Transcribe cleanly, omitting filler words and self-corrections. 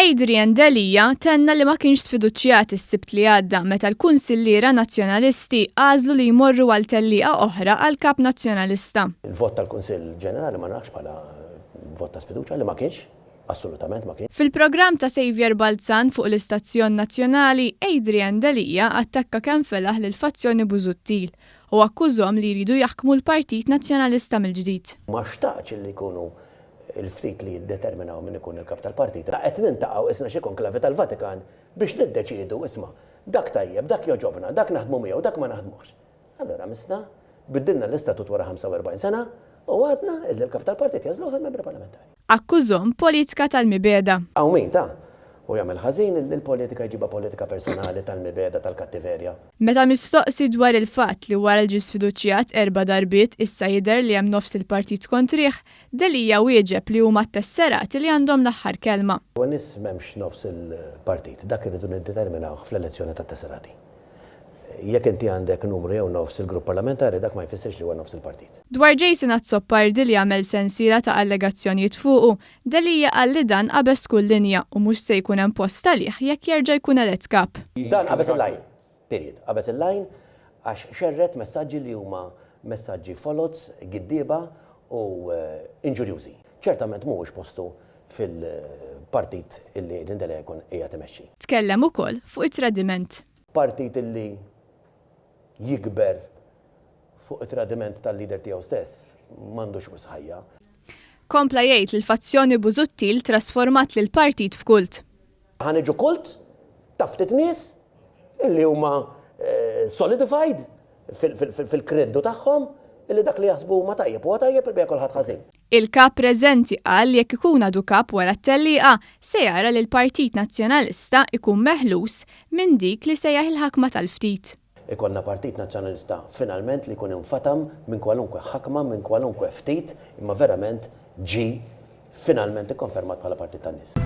Adrian Delija tenna li ma kienx sfiduċjat is-sibt li għadda meta l-Kunsilliera Nazzjonalisti għażlu li jmorru għal tellieqa oħra għal kap nazzjonalista. Il-vot tal-Kunsill Ġenerali ma nafx bħala vot ta' sfiduċja li ma kienx, assolutament ma kienx. Fil-programm ta' Xavier Balzan fuq l-Istazzjon Nazzjonali, Adrian Delija attakka kemm felaħ lil fazzjoni Busuttil u akkużhom li jridu jaħkmu l-Partit Nazzjonalista mill-ġdid. Ma xtaqx li jkunu il-ftit li jiddeterminaw min ikun il-kap tal-partit. Qed nintaqgħu isna xi konklavi tal-Vatikan biex niddeċiedu isma' dak tajjeb, dak joġobna, dak naħdmu miegħu, dak ma naħdmux. Allura misna biddilna l-istatut wara 45 sena u għadna il-kap tal-partit jażluh il-membri parlamentari. Akkużhom politika tal-mibeda. Hawn min ta' u jagħmel ħażin il-politika jġibha politika personali tal-mibeda tal-kattiverja. Meta mistoqsi dwar il-fatt li wara l-ġie sfiduċjat 4 darbiet issa jidher li hemm nofs il-partit kontrih, Delija wieġeb li huma t-tesserati li għandhom l-aħħar kelma. U nies m'hemmx nofs il-partit, dak irridu niddeterminaw fl-elezzjoni tat-tesserati. Jekk inti għandek numru jew nofs il-grupp parlamentari, dak ma jfissirx li huwa nofs il-partit. Dwar Jason Azzopardi li għamel sensiela ta' allegazzjonijiet fuqu, Delija qal li dan qabeż kull linja u mhux se jkun hemm post talih jekk jerġa' jkun elett kap. Dan qabeż il-lajn, period. Qabeż il-lajn għax xerret messaġġi li huma messaġġi folots, giddieba u inġurjużi. Ċertament mhuwiex postu fil-partit illi Rindele jkun qiegħed imexxi. Tkellem ukoll fuq it-tradiment. Partit illi jikber fuq it-tradiment tal-lider tiegħu stess m'għandux wisħajja. Kompla jgħid li l-fazzjoni Busuttil trasformat lil partit f'kult. Ħaniġu kult ta' ftit nies illi huma solidified fil-kreddu tagħhom illi dak li jaħsbu ma tajjeb huwa tajjeb il-bija kulħadd ħażin. Il-kap preżenti qal jekk ikun għadu kap wara t-tellieqa se jara li l-Partit Nazzjonalista ikun meħlus minn dik li sejjaħ il-ħakma tal-ftit. Ikonna Partit Nazzjonalista finalment li jkun infatam minn kwalunkwe ħakma, minn kwalunkwe ftit, imma verament ġi finalment ikkonfermat bħala partit tan-nies.